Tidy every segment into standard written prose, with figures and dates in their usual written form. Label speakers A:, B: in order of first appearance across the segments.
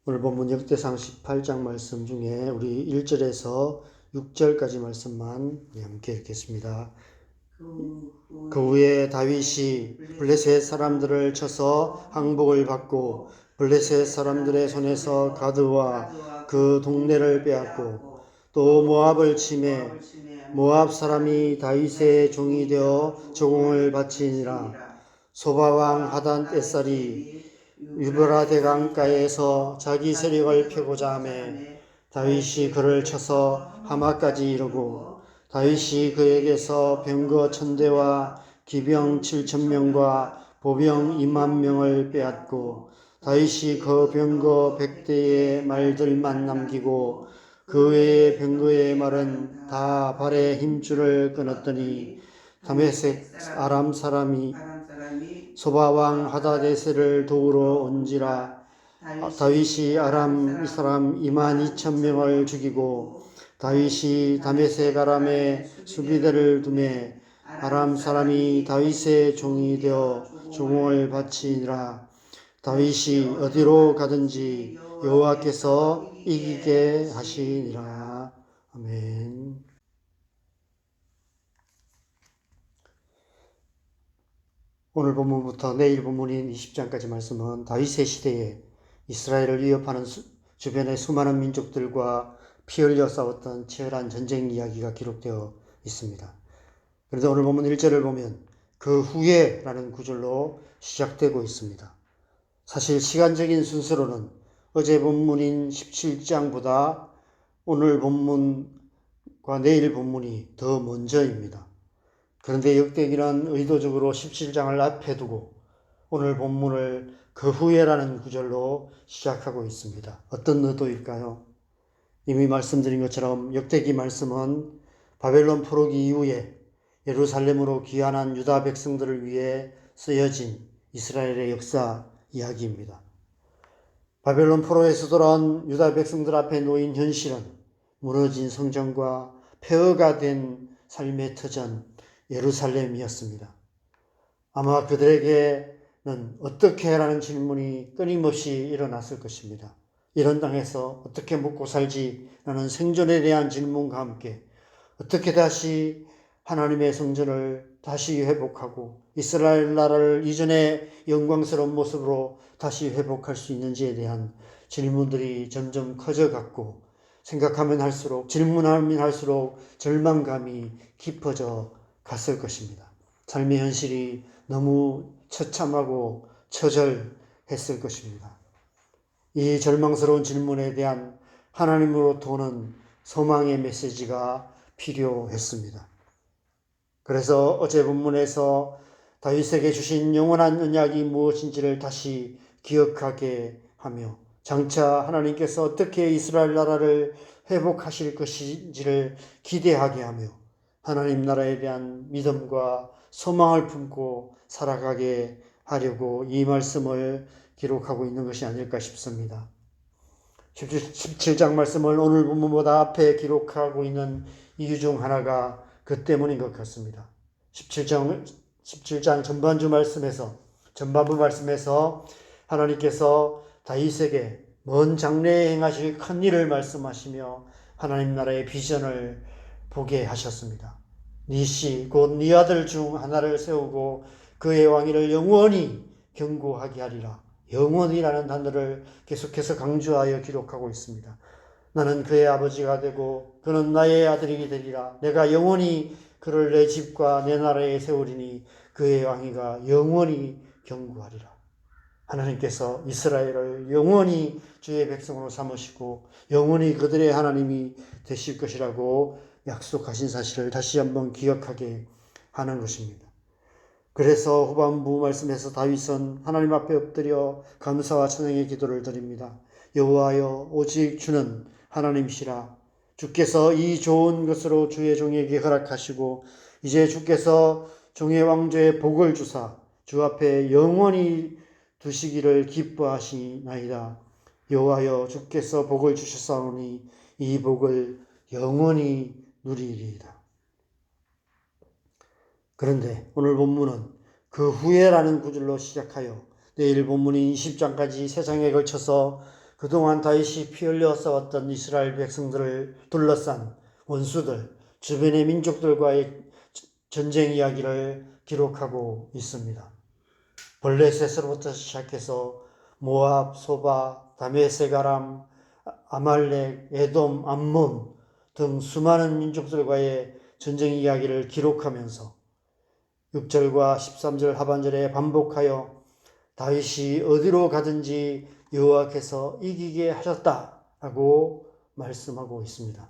A: 오늘 본문 역대상 18장 말씀 중에 우리 1절에서 6절까지 말씀만 함께 읽겠습니다. 그 후에 다윗이 블레셋 사람들을 쳐서 항복을 받고 블레셋 사람들의 손에서 가드와 그 동네를 빼앗고 또 모압을 치매 모압 사람이 다윗의 종이 되어 조공을 바치니라. 소바왕 하단 햇살이 유브라데 강가에서 자기 세력을 펴고자 하매 다윗이 그를 쳐서 하마까지 이르고 다윗이 그에게서 병거 1000대와 기병 7000명과 보병 20000명을 빼앗고 다윗이 그 병거 100대의 말들만 남기고 그 외의 병거의 말은 다 발에 힘줄을 끊었더니 다메섹 아람 사람이 소바왕 하다데셀을 도우러 온지라. 다윗이 아람 사람 22,000명을 죽이고 다윗이 다메섹 아람에 수비대를 두매 아람 사람이 다윗의 종이 되어 조공을 바치니라. 다윗이 어디로 가든지 여호와께서 이기게 하시니라. 아멘. 오늘 본문부터 내일 본문인 20장까지 말씀은 다윗의 시대에 이스라엘을 위협하는 주변의 수많은 민족들과 피 흘려 싸웠던 치열한 전쟁 이야기가 기록되어 있습니다. 그런데 오늘 본문 1절을 보면 그 후에 라는 구절로 시작되고 있습니다. 사실 시간적인 순서로는 어제 본문인 17장보다 오늘 본문과 내일 본문이 더 먼저입니다. 그런데 역대기는 의도적으로 17장을 앞에 두고 오늘 본문을 그 후에라는 구절로 시작하고 있습니다. 어떤 의도일까요? 이미 말씀드린 것처럼 역대기 말씀은 바벨론 포로기 이후에 예루살렘으로 귀환한 유다 백성들을 위해 쓰여진 이스라엘의 역사 이야기입니다. 바벨론 포로에서 돌아온 유다 백성들 앞에 놓인 현실은 무너진 성전과 폐허가 된 삶의 터전 예루살렘이었습니다. 아마 그들에게는 어떻게 해라는 질문이 끊임없이 일어났을 것입니다. 이런 땅에서 어떻게 먹고 살지라는 생존에 대한 질문과 함께 어떻게 다시 하나님의 성전을 다시 회복하고 이스라엘 나라를 이전의 영광스러운 모습으로 다시 회복할 수 있는지에 대한 질문들이 점점 커져갔고 생각하면 할수록 질문하면 할수록 절망감이 깊어져 갔을 것입니다. 삶의 현실이 너무 처참하고 처절했을 것입니다. 이 절망스러운 질문에 대한 하나님으로부터 오는 소망의 메시지가 필요했습니다. 그래서 어제 본문에서 다윗에게 주신 영원한 언약이 무엇인지를 다시 기억하게 하며 장차 하나님께서 어떻게 이스라엘 나라를 회복하실 것인지를 기대하게 하며 하나님 나라에 대한 믿음과 소망을 품고 살아가게 하려고 이 말씀을 기록하고 있는 것이 아닐까 싶습니다. 17장 말씀을 오늘 본문보다 앞에 기록하고 있는 이유 중 하나가 그 때문인 것 같습니다. 17장 전반부 말씀에서 하나님께서 다윗에게 먼 장래에 행하실 큰 일을 말씀하시며 하나님 나라의 비전을 보게 하셨습니다. 네 씨, 곧 네 아들 중 하나를 세우고 그의 왕위를 영원히 견고하게 하리라. 영원이라는 단어를 계속해서 강조하여 기록하고 있습니다. 나는 그의 아버지가 되고 그는 나의 아들이 되리라. 내가 영원히 그를 내 집과 내 나라에 세우리니 그의 왕위가 영원히 견고하리라. 하나님께서 이스라엘을 영원히 주의 백성으로 삼으시고 영원히 그들의 하나님이 되실 것이라고 약속하신 사실을 다시 한번 기억하게 하는 것입니다. 그래서 후반부 말씀에서 다윗은 하나님 앞에 엎드려 감사와 찬양의 기도를 드립니다. 여호와여, 오직 주는 하나님이시라. 주께서 이 좋은 것으로 주의 종에게 허락하시고 이제 주께서 종의 왕조에 복을 주사 주 앞에 영원히 두시기를 기뻐하시나이다. 여호와여, 주께서 복을 주셨사오니 이 복을 영원히 누리리이다. 그런데 오늘 본문은 그 후에라는 구절로 시작하여 내일 본문인 20장까지 세 장에 걸쳐서 그 그동안 다윗이 피 흘려 싸웠던 이스라엘 백성들을 둘러싼 원수들, 주변의 민족들과의 전쟁 이야기를 기록하고 있습니다. 블레셋으로부터 시작해서 모압, 소바, 다메섹, 아람, 아말렉, 에돔, 암몬 등 수많은 민족들과의 전쟁 이야기를 기록하면서 6절과 13절 하반절에 반복하여 다윗이 어디로 가든지 여호와께서 이기게 하셨다라고 말씀하고 있습니다.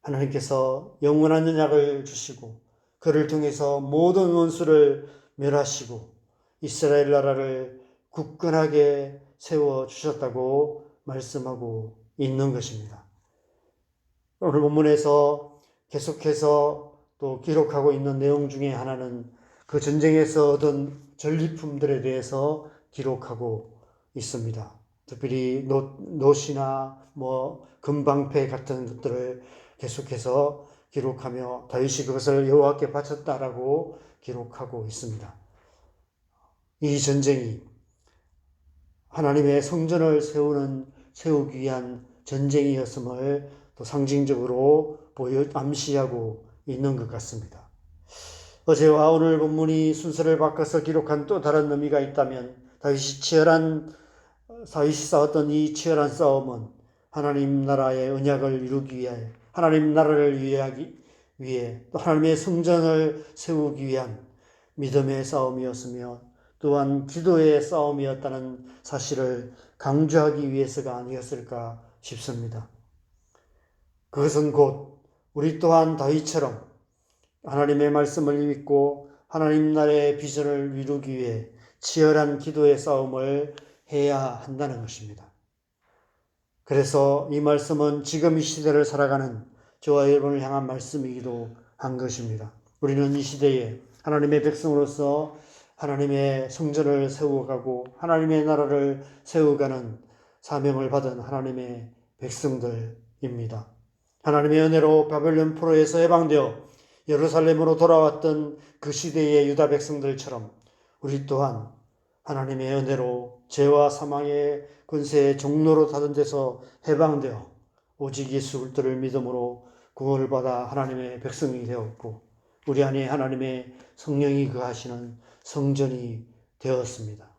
A: 하나님께서 영원한 언약을 주시고 그를 통해서 모든 원수를 멸하시고 이스라엘 나라를 굳건하게 세워주셨다고 말씀하고 있는 것입니다. 오늘 본문에서 계속해서 또 기록하고 있는 내용 중에 하나는 그 전쟁에서 얻은 전리품들에 대해서 기록하고 있습니다. 특별히 놋이나 금방패 같은 것들을 계속해서 기록하며 다윗이 그것을 여호와께 바쳤다라고 기록하고 있습니다. 이 전쟁이 하나님의 성전을 세우기 위한 전쟁이었음을 또 상징적으로 암시하고 있는 것 같습니다. 어제와 오늘 본문이 순서를 바꿔서 기록한 또 다른 의미가 있다면 다윗이 싸웠던 이 치열한 싸움은 하나님 나라의 언약을 이루기 위해 하나님 나라를 위해 또 하나님의 성전을 세우기 위한 믿음의 싸움이었으며 또한 기도의 싸움이었다는 사실을 강조하기 위해서가 아니었을까 싶습니다. 그것은 곧 우리 또한 다윗처럼 하나님의 말씀을 믿고 하나님 나라의 비전을 이루기 위해 치열한 기도의 싸움을 해야 한다는 것입니다. 그래서 이 말씀은 지금 이 시대를 살아가는 저와 여러분을 향한 말씀이기도 한 것입니다. 우리는 이 시대에 하나님의 백성으로서 하나님의 성전을 세워가고 하나님의 나라를 세워가는 사명을 받은 하나님의 백성들입니다. 하나님의 은혜로 바벨론 포로에서 해방되어 예루살렘으로 돌아왔던 그 시대의 유다 백성들처럼 우리 또한 하나님의 은혜로 죄와 사망의 권세의 종로로 다른 데서 해방되어 오직 예수 그리스도를 믿음으로 구원을 받아 하나님의 백성이 되었고 우리 안에 하나님의 성령이 거하시는 성전이 되었습니다.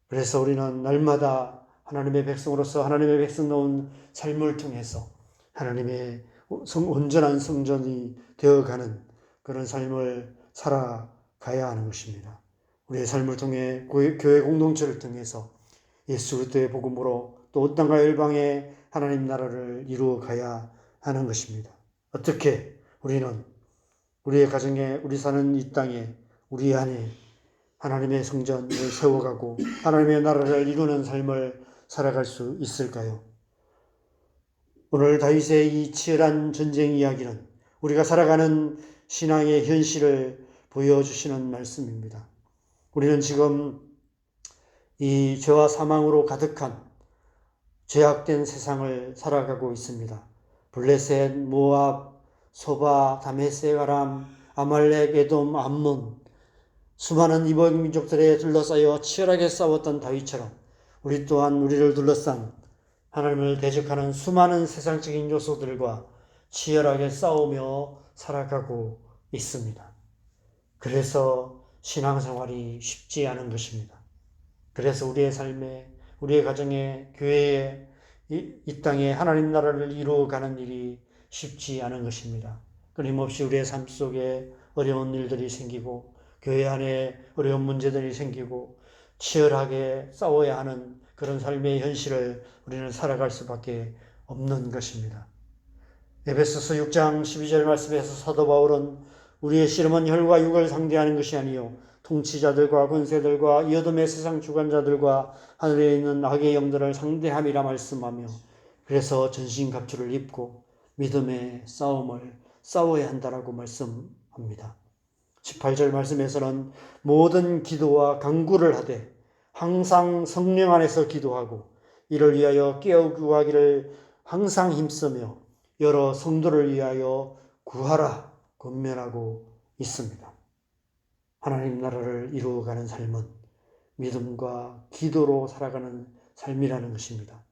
A: 그래서 우리는 날마다 하나님의 백성으로서 하나님의 백성다운 삶을 통해서 하나님의 온전한 성전이 되어가는 그런 삶을 살아가야 하는 것입니다. 우리의 삶을 통해 교회 공동체를 통해서 예수 그리스도의 복음으로 또 온 땅과 열방의 하나님 나라를 이루어 가야 하는 것입니다. 어떻게 우리는 우리의 가정에 우리 사는 이 땅에 우리 안에 하나님의 성전을 세워가고 하나님의 나라를 이루는 삶을 살아갈 수 있을까요? 오늘 다윗의 이 치열한 전쟁 이야기는 우리가 살아가는 신앙의 현실을 보여주시는 말씀입니다. 우리는 지금 이 죄와 사망으로 가득한 죄악된 세상을 살아가고 있습니다. 블레셋, 모압, 소바, 다메섹, 아람, 아말렉, 에돔, 암몬 수많은 이방 민족들에 둘러싸여 치열하게 싸웠던 다윗처럼 우리 또한 우리를 둘러싼 하나님을 대적하는 수많은 세상적인 요소들과 치열하게 싸우며 살아가고 있습니다. 그래서 신앙생활이 쉽지 않은 것입니다. 그래서 우리의 삶에, 우리의 가정에, 교회에, 이 땅에 하나님 나라를 이루어가는 일이 쉽지 않은 것입니다. 끊임없이 우리의 삶 속에 어려운 일들이 생기고 교회 안에 어려운 문제들이 생기고 치열하게 싸워야 하는 그런 삶의 현실을 우리는 살아갈 수밖에 없는 것입니다. 에베소서 6장 12절 말씀에서 사도 바울은 우리의 씨름은 혈과 육을 상대하는 것이 아니요 통치자들과 권세들과 이 어둠의 세상 주관자들과 하늘에 있는 악의 영들을 상대함이라 말씀하며 그래서 전신갑주를 입고 믿음의 싸움을 싸워야 한다라고 말씀합니다. 18절 말씀에서는 모든 기도와 간구를 하되 항상 성령 안에서 기도하고 이를 위하여 깨어 구하기를 항상 힘쓰며 여러 성도를 위하여 구하라 권면하고 있습니다. 하나님 나라를 이루어가는 삶은 믿음과 기도로 살아가는 삶이라는 것입니다.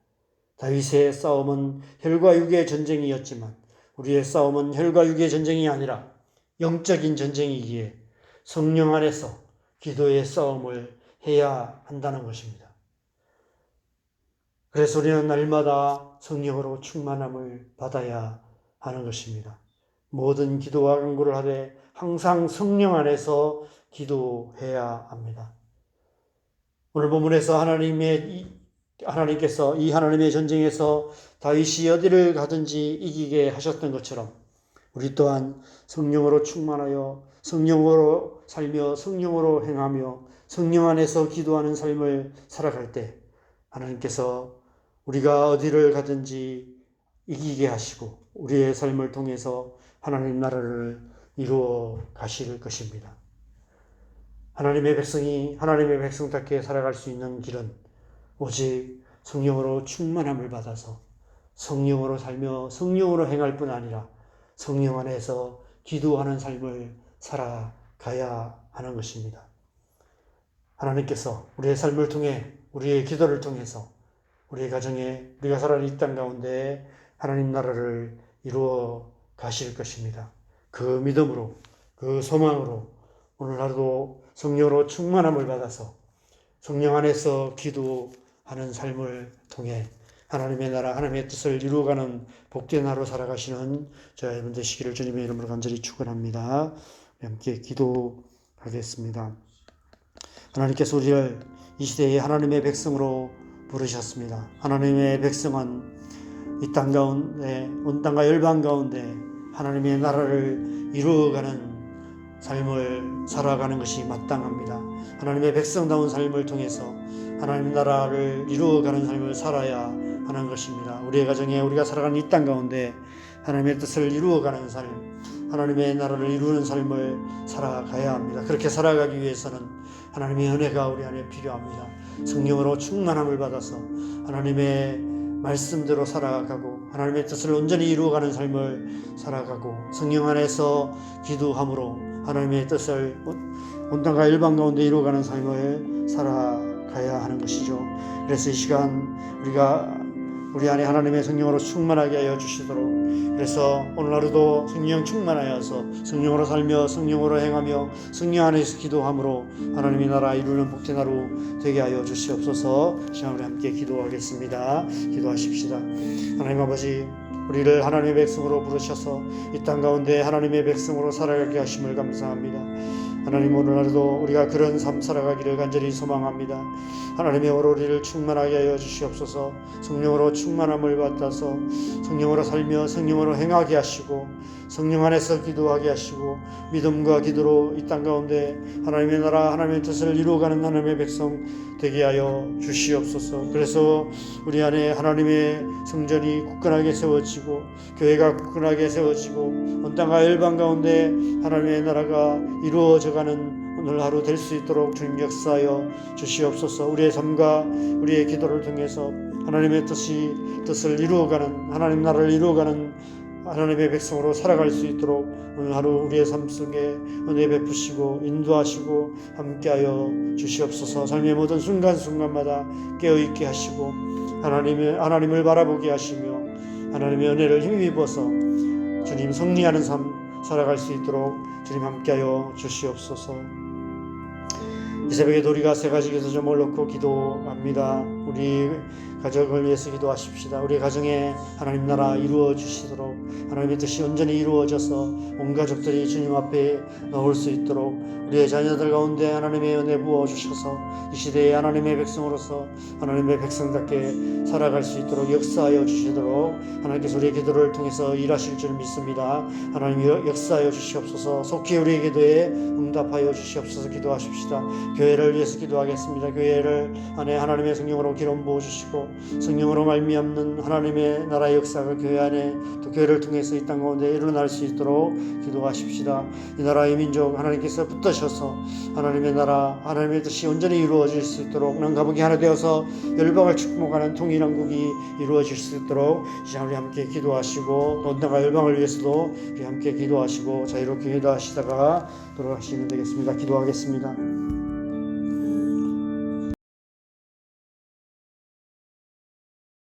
A: 다윗의 싸움은 혈과 육의 전쟁이었지만 우리의 싸움은 혈과 육의 전쟁이 아니라 영적인 전쟁이기에 성령 안에서 기도의 싸움을 해야 한다는 것입니다. 그래서 우리는 날마다 성령으로 충만함을 받아야 하는 것입니다. 모든 기도와 간구를 하되 항상 성령 안에서 기도해야 합니다. 오늘 본문에서 하나님께서 이 하나님의 전쟁에서 다윗이 어디를 가든지 이기게 하셨던 것처럼 우리 또한 성령으로 충만하여 성령으로 살며 성령으로 행하며 성령 안에서 기도하는 삶을 살아갈 때 하나님께서 우리가 어디를 가든지 이기게 하시고 우리의 삶을 통해서 하나님 나라를 이루어 가실 것입니다. 하나님의 백성이 하나님의 백성답게 살아갈 수 있는 길은 오직 성령으로 충만함을 받아서 성령으로 살며 성령으로 행할 뿐 아니라 성령 안에서 기도하는 삶을 살아가야 하는 것입니다. 하나님께서 우리의 삶을 통해 우리의 기도를 통해서 우리의 가정에 우리가 살아가는 이 땅 가운데 하나님 나라를 이루어 가실 것입니다. 그 믿음으로 그 소망으로 오늘 하루도 성령으로 충만함을 받아서 성령 안에서 기도하는 삶을 통해 하나님의 나라 하나님의 뜻을 이루어가는 복된 하루 살아가시는 저와 여러분 되시기를 주님의 이름으로 간절히 축원합니다. 함께 기도하겠습니다. 하나님께서 우리를 이 시대에 하나님의 백성으로 부르셨습니다. 하나님의 백성은 이 땅 가운데 온 땅과 열방 가운데 하나님의 나라를 이루어가는 삶을 살아가는 것이 마땅합니다. 하나님의 백성다운 삶을 통해서 하나님 나라를 이루어가는 삶을 살아야 하는 것입니다. 우리의 가정에 우리가 살아가는 이 땅 가운데 하나님의 뜻을 이루어가는 삶, 하나님의 나라를 이루는 삶을 살아가야 합니다. 그렇게 살아가기 위해서는 하나님의 은혜가 우리 안에 필요합니다. 성령으로 충만함을 받아서 하나님의 말씀대로 살아가고 하나님의 뜻을 온전히 이루어가는 삶을 살아가고 성령 안에서 기도함으로 하나님의 뜻을 온 땅과 일방 가운데 이루어가는 삶을 살아가야 하는 것이죠. 그래서 이 시간 우리 안에 하나님의 성령으로 충만하게 하여 주시도록, 그래서 오늘 하루도 성령 충만하여서 성령으로 살며 성령으로 행하며 성령 안에서 기도함으로 하나님의 나라 이루는 복된 하루 되게 하여 주시옵소서. 시간 우리 함께 기도하겠습니다. 기도하십시다. 하나님 아버지, 우리를 하나님의 백성으로 부르셔서 이 땅 가운데 하나님의 백성으로 살아가게 하심을 감사합니다. 하나님, 오늘 하루도 우리가 그런 삶 살아가기를 간절히 소망합니다. 하나님의 우리를 충만하게 하여 주시옵소서. 성령으로 충만함을 받아서 성령으로 살며 성령으로 행하게 하시고 성령 안에서 기도하게 하시고 믿음과 기도로 이 땅 가운데 하나님의 나라 하나님의 뜻을 이루어가는 하나님의 백성 되게 하여 주시옵소서. 그래서 우리 안에 하나님의 성전이 굳건하게 세워지고 교회가 굳건하게 세워지고 온 땅과 열방 가운데 하나님의 나라가 이루어져가는 오늘 하루 될 수 있도록 주님 역사하여 주시옵소서. 우리의 삶과 우리의 기도를 통해서 하나님의 뜻을 이루어가는 하나님 나라를 이루어가는 하나님의 백성으로 살아갈 수 있도록 오늘 하루 우리의 삶 속에 은혜 베푸시고 인도하시고 함께하여 주시옵소서. 삶의 모든 순간순간마다 깨어있게 하시고 하나님을 바라보게 하시며 하나님의 은혜를 힘입어서 주님 승리하는 삶 살아갈 수 있도록 주님 함께하여 주시옵소서. 이 새벽에도 우리가 세 가지 기도 점을 놓고 기도합니다. 우리 가정을 위해서 기도하십시다. 우리 가정에 하나님 나라 이루어 주시도록 하나님의 뜻이 온전히 이루어져서 온 가족들이 주님 앞에 나올 수 있도록 우리의 자녀들 가운데 하나님의 은혜 부어 주셔서 이 시대에 하나님의 백성으로서 하나님의 백성답게 살아갈 수 있도록 역사하여 주시도록 하나님께서 우리의 기도를 통해서 일하실 줄 믿습니다. 하나님 역사하여 주시옵소서. 속히 우리의 기도에 응답하여 주시옵소서. 기도하십시다. 교회를 위해서 기도하겠습니다. 교회를 안에 하나님의 성령으로 기름 부어 주시고 성령으로 말미암는 하나님의 나라의 역사가 교회 안에 또 교회를 통해서 이 땅 가운데 일어날 수 있도록 기도하십시다. 이 나라의 민족 하나님께서 붙드셔서 하나님의 나라 하나님의 뜻이 온전히 이루어질 수 있도록 남가북이 하나 되어서 열방을 축복하는 통일왕국이 이루어질 수 있도록 이제 우리 함께 기도하시고 또 나라 열방을 위해서도 우리 함께 기도하시고 자유롭게 기도하시다가 돌아가시면 되겠습니다. 기도하겠습니다.